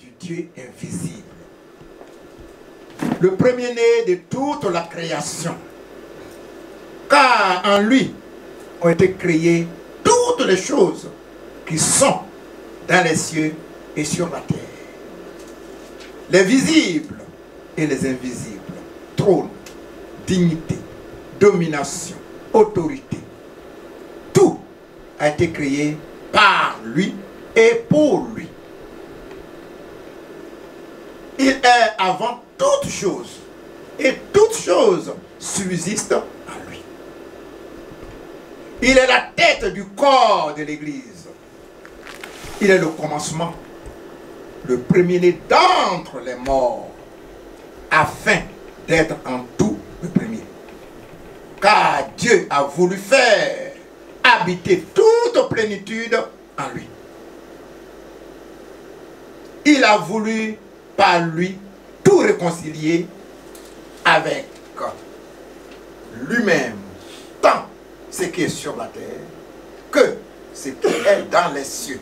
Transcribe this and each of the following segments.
du Dieu invisible. Le premier-né de toute la création. Car en lui ont été créées toutes les choses qui sont dans les cieux et sur la terre. Les visibles et les invisibles. Trône, dignité, domination, autorité. Tout a été créé par lui et pour lui. Il est avant toutes choses et toutes choses subsistent en lui. Il est la tête du corps de l'Église. Il est le commencement, le premier-né d'entre les morts, afin d'être en tout le premier. Car Dieu a voulu faire habiter toute plénitude en lui. Il a voulu par lui tout réconcilier avec lui-même, tant ce qui est sur la terre que ce qui est dans les cieux,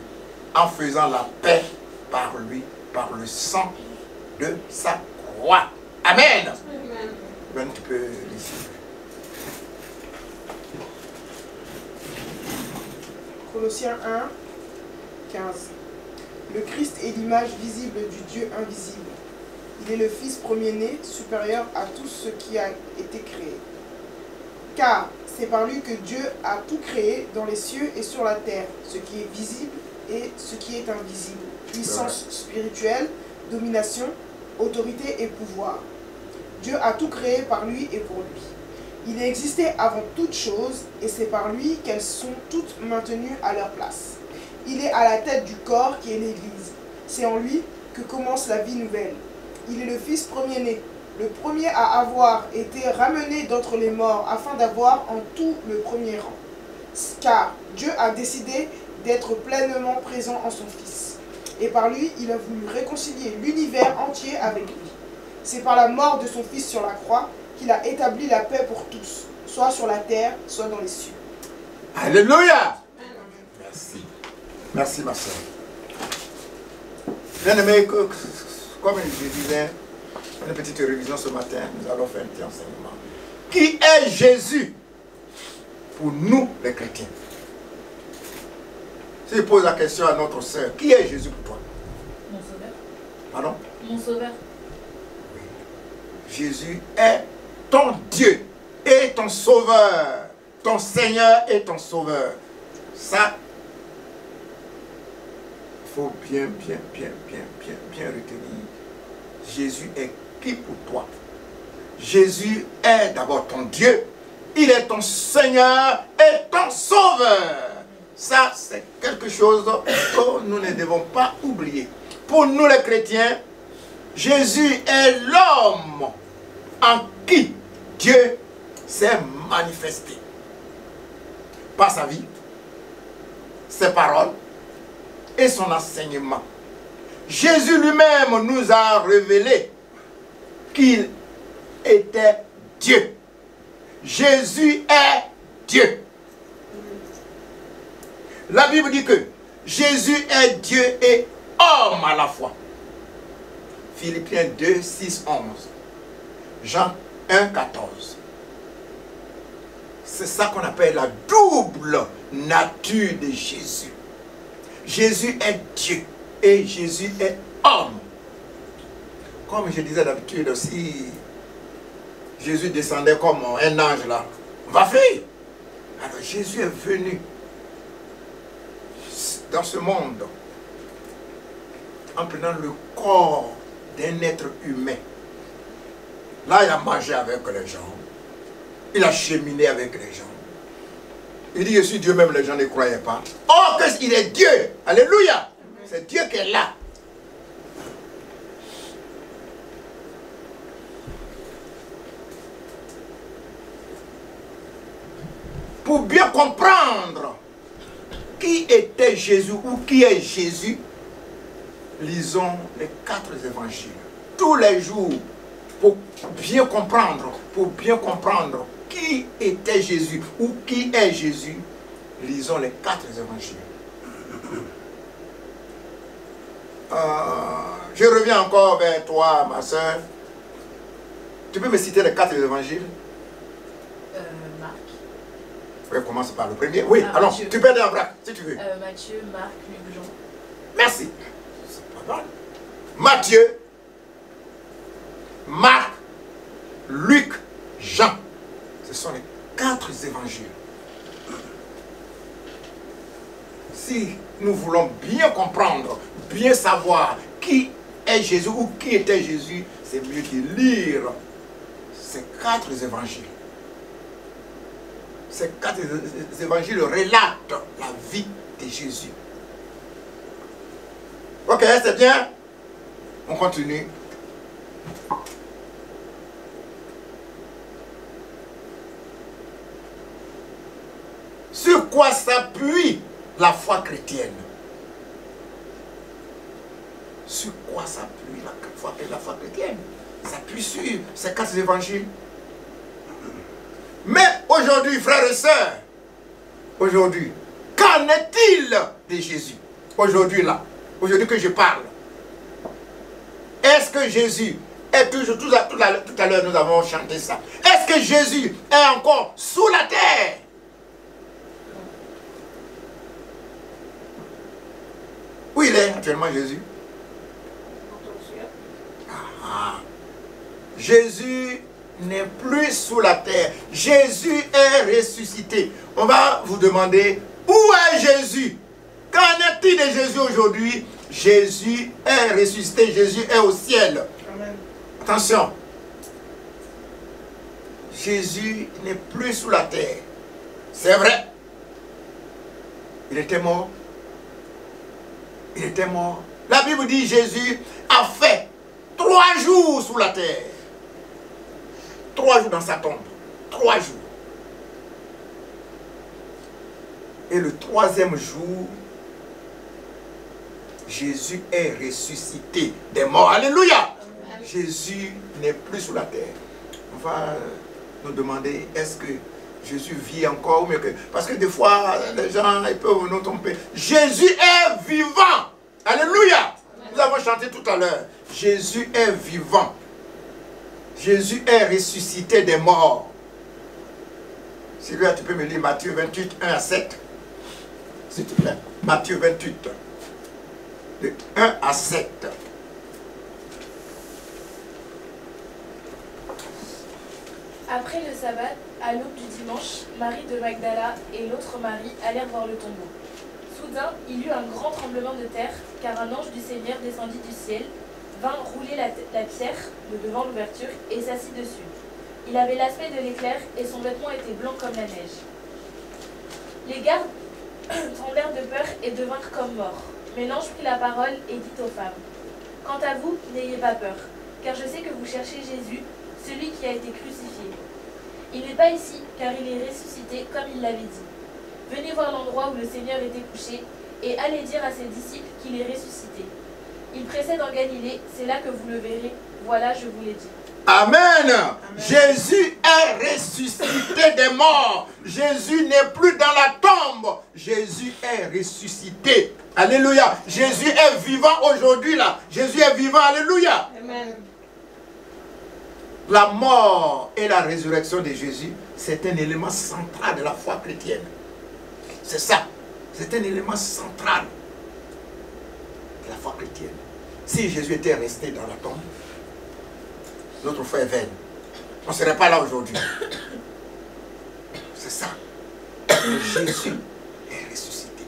en faisant la paix par lui, par le sang de sa croix. Amen. Amen. Ben, tu peux lire. Colossiens 1, 15. Le Christ est l'image visible du Dieu invisible. Il est le Fils premier-né, supérieur à tout ce qui a été créé. Car c'est par lui que Dieu a tout créé dans les cieux et sur la terre, ce qui est visible et ce qui est invisible. Puissance spirituelle, domination, autorité et pouvoir. Dieu a tout créé par lui et pour lui. Il existait avant toutes choses et c'est par lui qu'elles sont toutes maintenues à leur place. Il est à la tête du corps qui est l'Église. C'est en lui que commence la vie nouvelle. Il est le Fils premier-né, le premier à avoir été ramené d'entre les morts afin d'avoir en tout le premier rang. Car Dieu a décidé d'être pleinement présent en son Fils. Et par lui, il a voulu réconcilier l'univers entier avec lui. C'est par la mort de son Fils sur la croix qu'il a établi la paix pour tous, soit sur la terre, soit dans les cieux. Alléluia. Merci. Merci ma soeur. Bien aimé, comme je disais, une petite révision ce matin, nous allons faire un petit enseignement. Qui est Jésus pour nous les chrétiens? Si je pose la question à notre soeur, qui est Jésus pour toi? Mon sauveur. Pardon? Mon sauveur. Oui. Jésus est ton Dieu et ton sauveur, ton Seigneur et ton sauveur. Ça, il faut bien retenir. Jésus est qui pour toi? Jésus est d'abord ton Dieu, il est ton Seigneur et ton sauveur. Ça, c'est quelque chose que nous ne devons pas oublier. Pour nous les chrétiens, Jésus est l'homme en qui Dieu s'est manifesté. Par sa vie, ses paroles et son enseignement. Jésus lui-même nous a révélé qu'il était Dieu. Jésus est Dieu. La Bible dit que Jésus est Dieu et homme à la fois. Philippiens 2, 6, 11. Jean 1, 14. C'est ça qu'on appelle la double nature de Jésus. Jésus est Dieu et Jésus est homme. Comme je disais d'habitude, si Jésus descendait comme un ange là, on va faire. Alors Jésus est venu dans ce monde en prenant le corps d'un être humain. Là, il a mangé avec les gens. Il a cheminé avec les gens. Il dit, je suis Dieu, même les gens ne croyaient pas. Oh, qu'il est Dieu! Alléluia! C'est Dieu qui est là. Pour bien comprendre qui était Jésus ou qui est Jésus, lisons les 4 évangiles. Tous les jours, pour bien comprendre qui était Jésus ou qui est Jésus, lisons les 4 évangiles. Je reviens encore vers toi, ma soeur. Tu peux me citer les 4 évangiles? Marc. Oui, commence par le premier. Oui, Ah, alors, Matthieu. tu peux aller en vrac, si tu veux. Matthieu, Marc, Luc, Jean. Merci. C'est pas mal. Matthieu, Marc, Luc, Jean. Ce sont les 4 évangiles. Si nous voulons bien comprendre, bien savoir qui est Jésus ou qui était Jésus, c'est mieux de lire ces 4 évangiles. Ces 4 évangiles relatent la vie de Jésus. Ok, c'est bien. On continue. Sur quoi s'appuie la foi chrétienne? Sur quoi s'appuie la foi chrétienne? S'appuie sur ces 4 évangiles. Mais aujourd'hui, frères et sœurs, aujourd'hui, qu'en est-il de Jésus? Aujourd'hui là, aujourd'hui que je parle. Est-ce que Jésus est toujours, tout à l'heure nous avons chanté ça. Est-ce que Jésus est encore sous la terre? Où il est actuellement Jésus? Jésus n'est plus sous la terre. Jésus est ressuscité. On va vous demander, où est Jésus? Qu'en est-il de Jésus aujourd'hui? Jésus est ressuscité. Jésus est au ciel. Amen. Attention. Jésus n'est plus sous la terre. C'est vrai. Il était mort. Il était mort. La Bible dit Jésus a fait 3 jours sous la terre. 3 jours dans sa tombe. 3 jours. Et le 3e jour, Jésus est ressuscité des morts. Alléluia. Jésus n'est plus sous la terre. On va nous demander, est-ce que Jésus vit encore? Parce que des fois, les gens ils peuvent nous tromper. Jésus est vivant. Alléluia. Nous avons chanté tout à l'heure. Jésus est vivant. Jésus est ressuscité des morts. Sylvia, tu peux me lire Matthieu 28, 1 à 7. S'il te plaît. Matthieu 28, de 1 à 7. Après le sabbat, à l'aube du dimanche, Marie de Magdala et l'autre Marie allèrent voir le tombeau. Soudain, il y eut un grand tremblement de terre, car un ange du Seigneur descendit du ciel, vint rouler la pierre de devant l'ouverture et s'assit dessus. Il avait l'aspect de l'éclair et son vêtement était blanc comme la neige. Les gardes tremblèrent de peur et devinrent comme morts. Mais l'ange prit la parole et dit aux femmes, « Quant à vous, n'ayez pas peur, car je sais que vous cherchez Jésus, celui qui a été crucifié. Il n'est pas ici, car il est ressuscité comme il l'avait dit. Venez voir l'endroit où le Seigneur était couché, et allez dire à ses disciples qu'il est ressuscité. Il précède en Galilée, c'est là que vous le verrez. Voilà, je vous l'ai dit. » Amen. Amen. Jésus est ressuscité des morts. Jésus n'est plus dans la tombe. Jésus est ressuscité. Alléluia. Jésus est vivant aujourd'hui là. Jésus est vivant. Alléluia. Amen. La mort et la résurrection de Jésus, c'est un élément central de la foi chrétienne. C'est ça. C'est un élément central de la foi chrétienne. Si Jésus était resté dans la tombe, notre foi est vaine. On ne serait pas là aujourd'hui. C'est ça. Mais Jésus est ressuscité.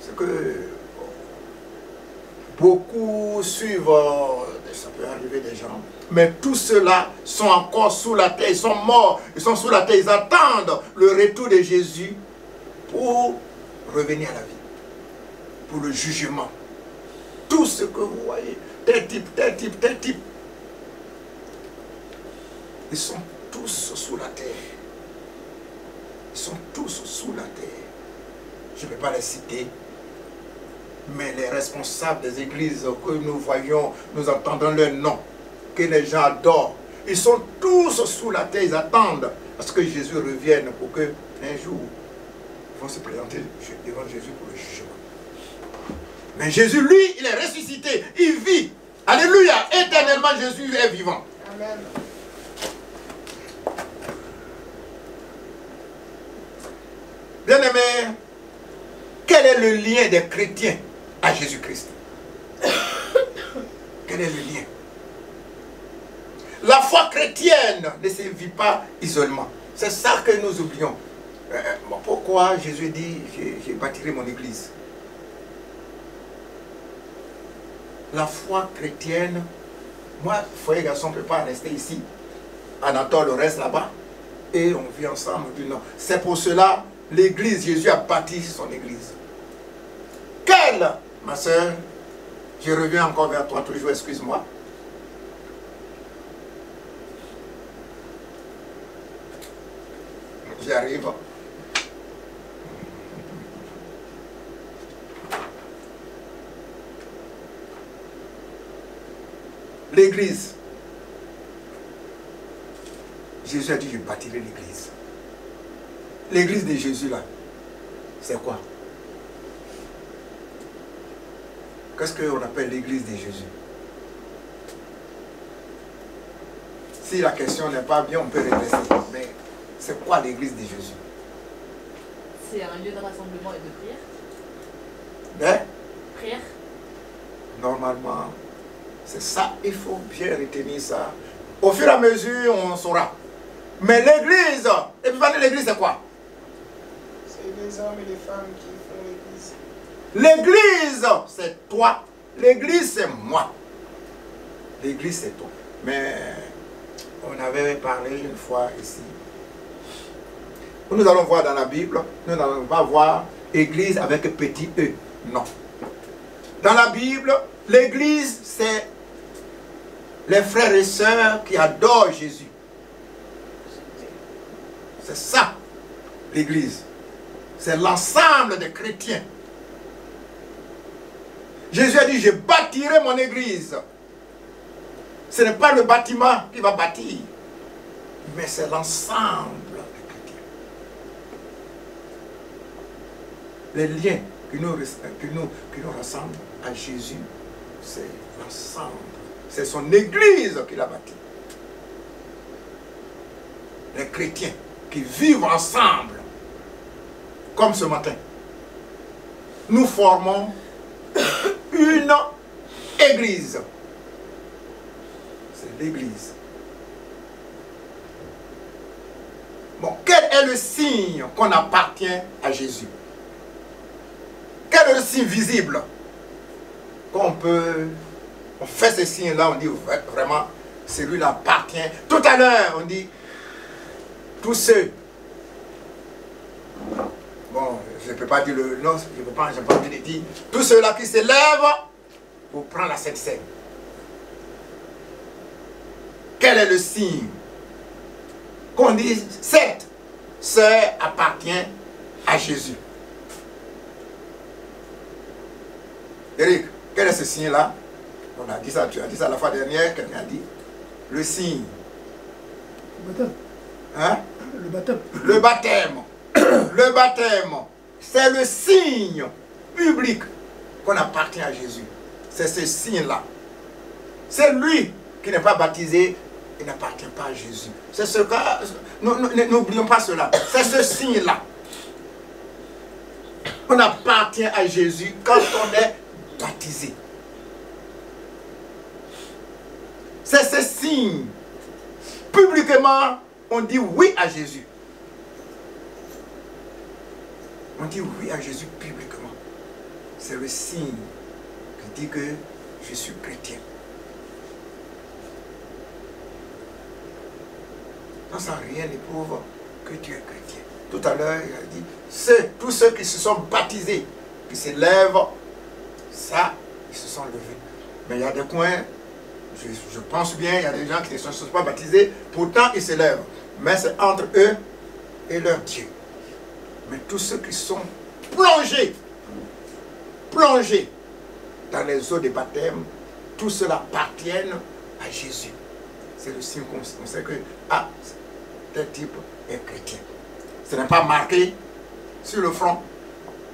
C'est que beaucoup suivent, ça peut arriver des gens, mais tous ceux-là sont encore sous la terre, ils sont morts, ils sont sous la terre, ils attendent le retour de Jésus pour revenir à la vie, pour le jugement. Tout ce que vous voyez, tel type, tel type, tel type, ils sont tous sous la terre. Ils sont tous sous la terre. Je ne peux pas les citer, mais les responsables des églises que nous voyons, nous entendons leur nom, que les gens adorent, ils sont tous sous la terre, ils attendent à ce que Jésus revienne pour que un jour, ils vont se présenter devant Jésus pour le jugement. Mais Jésus, lui, il est ressuscité. Il vit. Alléluia. Éternellement, Jésus est vivant. Amen. Bien-aimés, quel est le lien des chrétiens à Jésus-Christ? Quel est le lien? La foi chrétienne ne se vit pas isolement. C'est ça que nous oublions. Pourquoi Jésus dit, je bâtirai mon église? La foi chrétienne, moi, foyer garçon, on ne peut pas rester ici. Anatole reste là-bas. Et on vit ensemble. On dit non. C'est pour cela, l'église, Jésus a bâti son église. Quelle, ma soeur, je reviens encore vers toi toujours, excuse-moi. J'y arrive. L'église. Jésus a dit, je bâtirai l'église. L'église de Jésus là, c'est quoi? Qu'est-ce qu'on appelle l'église de Jésus? Si la question n'est pas bien, on peut répéter. Mais c'est quoi l'église de Jésus? C'est un lieu de rassemblement et de prière. Mais, Prière. normalement, c'est ça, il faut bien retenir ça. Au fur et à mesure, on saura. Mais l'église, et puis l'église c'est quoi? C'est les hommes et les femmes qui font l'église. L'église, c'est toi. L'église, c'est moi. L'église, c'est toi. Mais on avait parlé une fois ici. Nous allons voir dans la Bible, nous n'allons pas voir église avec petit e. Non. Dans la Bible, l'église, c'est les frères et sœurs qui adorent Jésus. C'est ça, l'église. C'est l'ensemble des chrétiens. Jésus a dit, je bâtirai mon église. Ce n'est pas le bâtiment qui va bâtir, mais c'est l'ensemble des chrétiens. Les liens qui nous rassemblent à Jésus, c'est l'ensemble. C'est son église qu'il a bâtie. Les chrétiens qui vivent ensemble, comme ce matin, nous formons une église. C'est l'église. Bon, quel est le signe qu'on appartient à Jésus? Quel est le signe visible? Quand on fait ce signe-là, on dit vraiment, celui-là appartient. Tout à l'heure, on dit, tous ceux, bon, je ne peux pas dire le nom, je n'ai pas envie de dire, tous ceux-là qui se lèvent pour prendre la Sainte Seine. Quel est le signe? Qu'on dit, cette sœur appartient à Jésus. Eric, quel est ce signe-là? On a dit ça, tu as dit ça la fois dernière, quelqu'un a dit. Le signe. Le baptême. Hein? Le baptême. Le baptême. Le baptême. C'est le signe public qu'on appartient à Jésus. C'est ce signe-là. C'est lui qui n'est pas baptisé, il n'appartient pas à Jésus. C'est ce cas. N'oublions pas cela. C'est ce signe-là. On appartient à Jésus quand on est baptisé. C'est ce signe. Publiquement, on dit oui à Jésus. On dit oui à Jésus publiquement. C'est le signe qui dit que je suis chrétien. Sans rien ne prouve que tu es chrétien. Tout à l'heure, il a dit, tous ceux qui se sont baptisés, qui se lèvent, ça, ils se sont levés. Mais il y a des coins, je pense bien, il y a des gens qui ne sont pas baptisés, pourtant ils se lèvent. Mais c'est entre eux et leur Dieu. Mais tous ceux qui sont plongés dans les eaux de baptême, tous ceux-là appartiennent à Jésus. C'est le signe qu'on sait que, ah, tel type est chrétien. Ce n'est pas marqué sur le front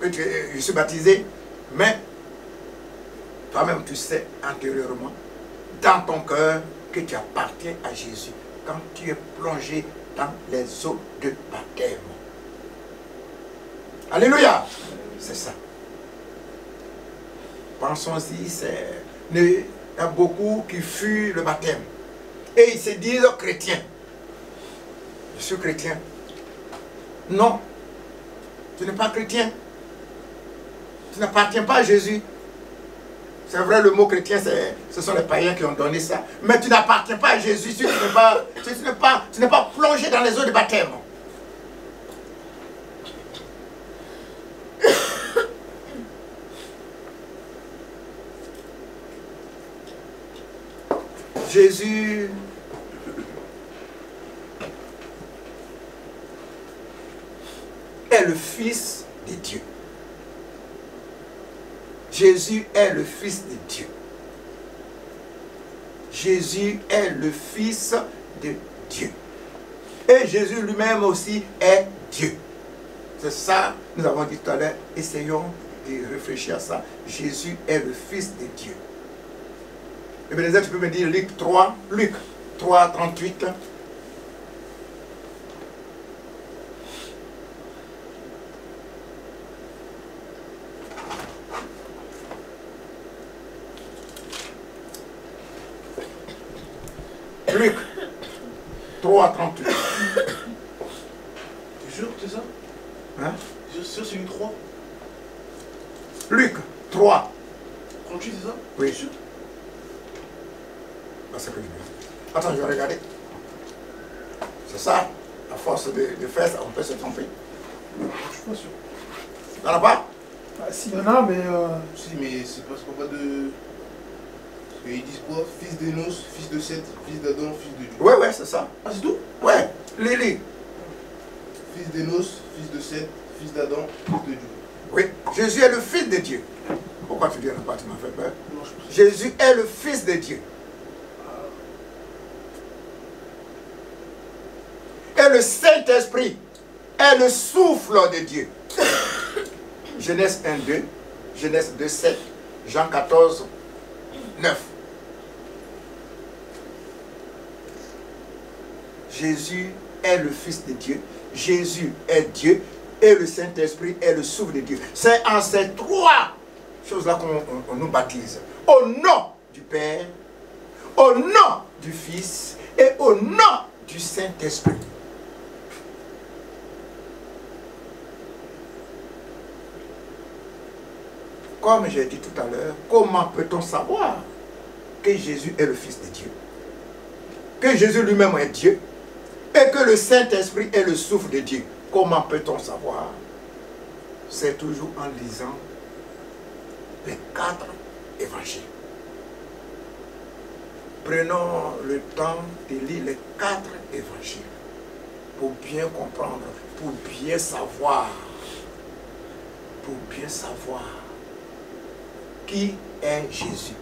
que je suis baptisé, mais Toi-même, tu sais intérieurement, dans ton cœur, que tu appartiens à Jésus quand tu es plongé dans les eaux de baptême. Alléluia. C'est ça. Pensons-y, il y a beaucoup qui fuient le baptême. Et ils se disent chrétiens. Je suis chrétien. Non. Tu n'es pas chrétien. Tu n'appartiens pas à Jésus. C'est vrai, le mot chrétien, ce sont les païens qui ont donné ça. Mais tu n'appartiens pas à Jésus si tu n'es pas plongé dans les eaux de baptême. Jésus est le Fils de Dieu. Jésus est le Fils de Dieu. Jésus est le Fils de Dieu. Et Jésus lui-même aussi est Dieu. C'est ça, nous avons dit tout à l'heure. Essayons de réfléchir à ça. Jésus est le Fils de Dieu. Et bien, tu peux me dire Luc 3, 38. Luc 3, 38. Tu es sûr que c'est ça? Hein? Tu es sûr que c'est Luc 3? Luc 3. 38, c'est ça? Oui. Tu es sûr? Ah, c'est plus bien. Attends, je vais regarder. C'est ça. À force de faire ça, on peut se tromper. Je suis pas sûr. Il n'y en a pas? Bah, s'il y en a, mais... Si, mais c'est parce qu'on va de... Parce qu'ils disent quoi? Fils d'Énos, fils de Seth, fils d'Adam, fils de Dieu. Ouais, ouais, c'est ça. Ah, c'est tout? Ouais, Lily. Fils d'Énos, fils de Seth, fils d'Adam, fils de Dieu. Oui, Jésus est le Fils de Dieu. Pourquoi tu dis il n'y en a pas? Tu m'as fait peur. Non, je pense. Jésus est le Fils de Dieu. Et le Saint-Esprit est le souffle de Dieu. Genèse 1, 2, Genèse 2, 7, Jean 14, 9. Jésus est le Fils de Dieu. Jésus est Dieu. Et le Saint-Esprit est le souffle de Dieu. C'est en ces trois choses-là qu'on nous baptise. Au nom du Père, au nom du Fils et au nom du Saint-Esprit. Comme j'ai dit tout à l'heure, comment peut-on savoir que Jésus est le Fils de Dieu? Que Jésus lui-même est Dieu et que le Saint-Esprit est le souffle de Dieu. Comment peut-on savoir? C'est toujours en lisant les 4 évangiles. Prenons le temps de lire les 4 évangiles pour bien comprendre, pour bien savoir, qui est Jésus.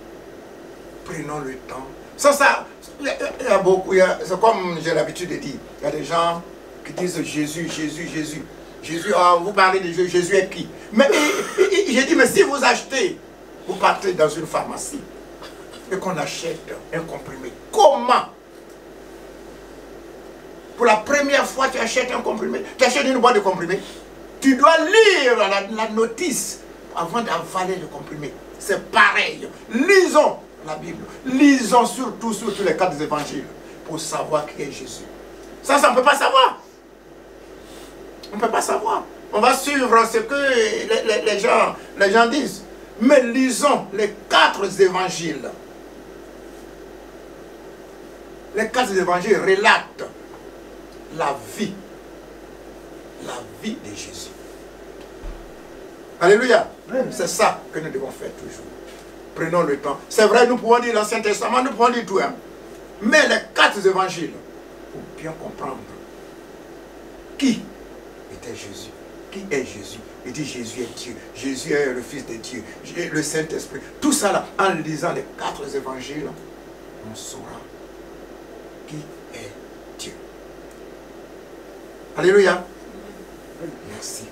Prenons le temps. Sans ça, il y a beaucoup, c'est comme j'ai l'habitude de dire, il y a des gens qui disent Jésus, Jésus, Jésus. Jésus, vous parlez de Jésus, Jésus est qui? Mais j'ai dit, mais si vous achetez, vous partez dans une pharmacie et qu'on achète un comprimé, comment? Pour la première fois, tu achètes un comprimé, tu achètes une boîte de comprimés, tu dois lire la notice avant d'avaler le comprimé. C'est pareil. Lisons la Bible. Lisons surtout les 4 évangiles pour savoir qui est Jésus. Ça, on ne peut pas savoir. On ne peut pas savoir. On va suivre ce que les gens disent. Mais lisons les 4 évangiles. Les 4 évangiles relatent la vie de Jésus. Alléluia. C'est ça que nous devons faire toujours. Prenons le temps. C'est vrai, nous pouvons lire l'Ancien Testament, nous pouvons lire tout. Hein. Mais les 4 évangiles, pour bien comprendre qui était Jésus. Qui est Jésus? Il dit Jésus est Dieu. Jésus est le Fils de Dieu. Le Saint-Esprit. Tout ça là, en lisant les 4 évangiles, on saura qui est Dieu. Alléluia. Merci.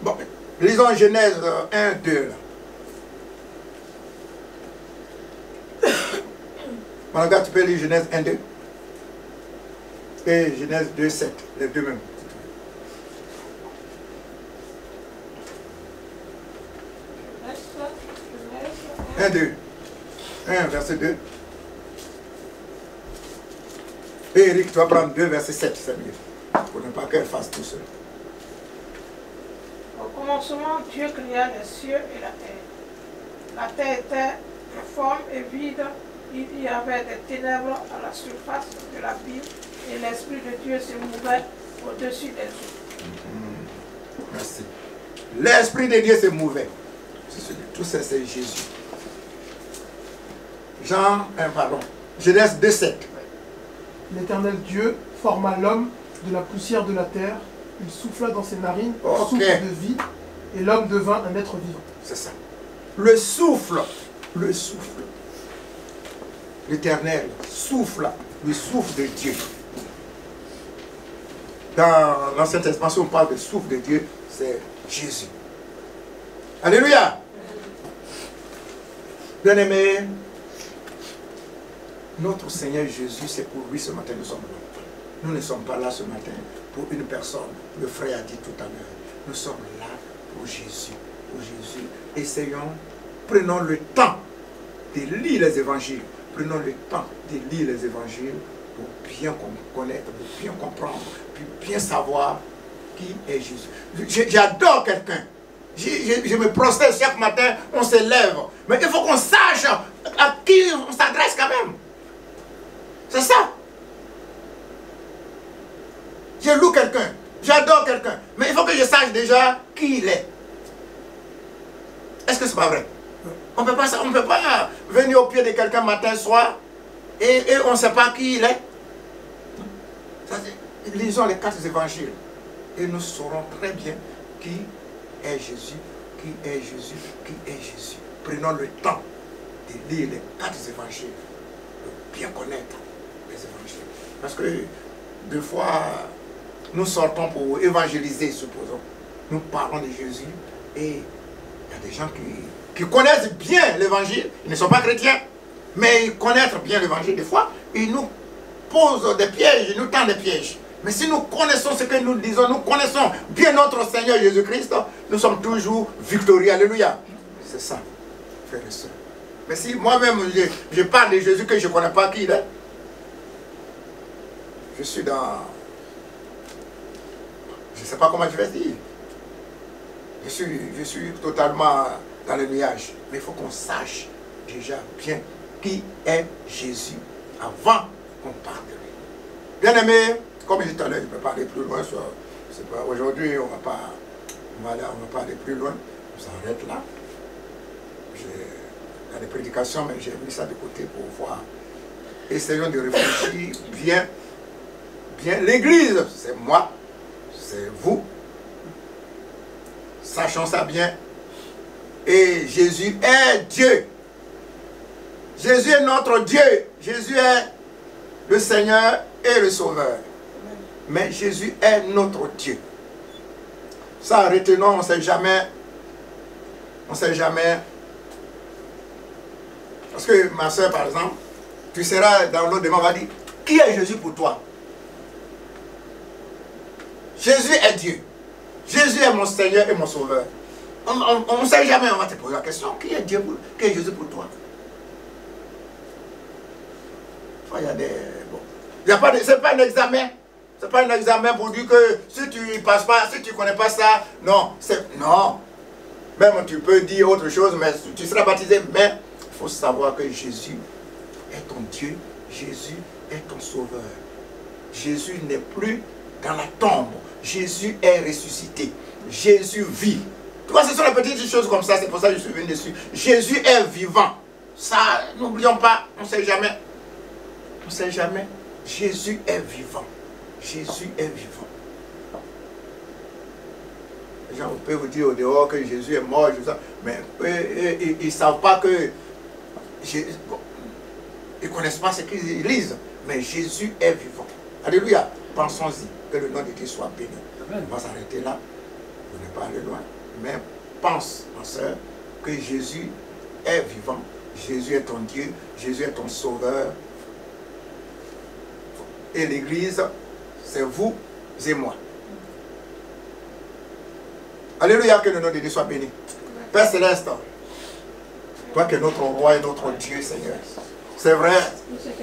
Bon, lisons Genèse 1, 2 là. Manga, tu peux lire Genèse 1, 2 et Genèse 2, 7, les deux mêmes. 1, 2. 1, verset 2. Et Eric, tu vas prendre 2, verset 7, c'est mieux. Pour ne pas qu'elle fasse tout seul. Au commencement, Dieu créa les cieux et la terre. La terre était informe et vide. Il y avait des ténèbres à la surface de l'abîme et l'Esprit de Dieu se mouvait au-dessus des eaux. Merci. L'Esprit de Dieu se mouvait. Tout ça, c'est Jésus. Genèse 2, 7. L'Éternel Dieu forma l'homme de la poussière de la terre. Il souffla dans ses narines un souffle de vie, et l'homme devint un être vivant. C'est ça. Le souffle. L'Éternel souffle, le souffle de Dieu. Dans l'Ancien Testament, si on parle de souffle de Dieu, c'est Jésus. Alléluia. Bien-aimés, notre Seigneur Jésus, c'est pour lui ce matin nous sommes là. Nous ne sommes pas là ce matin pour une personne. Le frère a dit tout à l'heure. Nous sommes là pour Jésus. Pour Jésus. Essayons, prenons le temps de lire les évangiles. Prenons le temps de lire les évangiles pour bien connaître, pour bien comprendre, pour bien savoir qui est Jésus. J'adore quelqu'un. Je me prosterne chaque matin, on se lève. Mais il faut qu'on sache à qui on s'adresse quand même. C'est ça. Je loue quelqu'un, j'adore quelqu'un, mais il faut que je sache déjà qui il est. Est-ce que c'est pas vrai? On ne peut pas venir au pied de quelqu'un matin, soir, et on ne sait pas qui il est. Lisons les 4 évangiles, et nous saurons très bien qui est Jésus, qui est Jésus, qui est Jésus. Prenons le temps de lire les 4 évangiles, de bien connaître les évangiles. Parce que des fois, nous sortons pour évangéliser, supposons. Nous parlons de Jésus et il y a des gens qui connaissent bien l'évangile. Ils ne sont pas chrétiens, mais ils connaissent bien l'évangile. Des fois, ils nous posent des pièges, ils nous tendent des pièges. Mais si nous connaissons ce que nous disons, nous connaissons bien notre Seigneur Jésus-Christ, nous sommes toujours victorieux. Alléluia. C'est ça, frères et sœurs. Mais si moi-même, je parle de Jésus que je ne connais pas qui il est, je suis dans... Je ne sais pas comment je vais dire. Je suis totalement dans le nuage. Mais il faut qu'on sache déjà bien qui est Jésus avant qu'on parle de lui. Bien aimé, comme je disais tout à l'heure, je ne peux pas aller plus loin. Aujourd'hui, on va pas aller plus loin. On s'arrête là. Il y a des prédications, mais j'ai mis ça de côté pour voir. Essayons de réfléchir bien. L'église, c'est moi, c'est vous. Sachons ça bien. Et Jésus est Dieu. Jésus est notre Dieu. Jésus est le Seigneur et le Sauveur. Mais Jésus est notre Dieu. Ça, retenons, on ne sait jamais. On ne sait jamais. Parce que ma soeur, par exemple, tu seras dans l'autre demande, on va dire, qui est Jésus pour toi? Jésus est Dieu. Jésus est mon Seigneur et mon Sauveur. On ne sait jamais, on va te poser la question, qui est Dieu qui est Jésus pour toi? Il y a des... Bon. C'est pas un examen. C'est pas un examen pour dire que si tu ne passes pas, si tu ne connais pas ça, non. Non. Même tu peux dire autre chose, mais tu seras baptisé. Mais il faut savoir que Jésus est ton Dieu. Jésus est ton Sauveur. Jésus n'est plus dans la tombe. Jésus est ressuscité. Jésus vit. Tu vois, ce sont les petites choses comme ça, c'est pour ça que je suis venu dessus. Jésus est vivant. Ça, n'oublions pas, on ne sait jamais. On ne sait jamais. Jésus est vivant. Jésus est vivant. Les gens peuvent vous dire au dehors que Jésus est mort, mais ils ne savent pas que... Bon, ils ne connaissent pas ce qu'ils lisent, mais Jésus est vivant. Alléluia. Pensons-y, que le nom de Dieu soit béni. Amen. On va s'arrêter là, pour ne pas aller loin. Mais pense, ma soeur, que Jésus est vivant. Jésus est ton Dieu, Jésus est ton Sauveur. Et l'Église, c'est vous et moi. Alléluia, que le nom de Dieu soit béni. Père Céleste, toi qui es notre roi et notre Dieu, Seigneur. C'est vrai,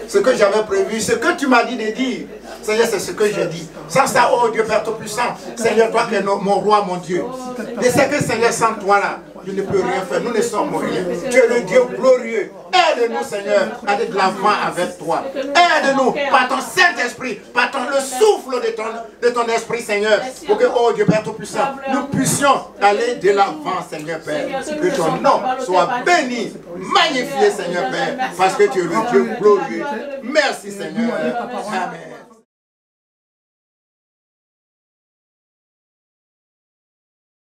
ce que j'avais prévu, ce que tu m'as dit de dire, Seigneur, c'est ce que j'ai dit. Sans ça, oh Dieu Père Tout-Puissant, Seigneur, toi qui es mon roi, mon Dieu. Et c'est que Seigneur, sans toi là, je ne peux rien faire. Nous ne sommes rien. Tu es le Dieu glorieux. Aide-nous, Seigneur, à aller de l'avant avec toi. Aide-nous par ton Saint-Esprit, par le souffle de ton Esprit, Seigneur, pour que, oh Dieu Père Tout-Puissant, nous puissions aller de l'avant, Seigneur Père. Que ton nom soit béni, magnifié, Seigneur Père, parce que tu es le Dieu glorieux. Merci, Seigneur. Amen.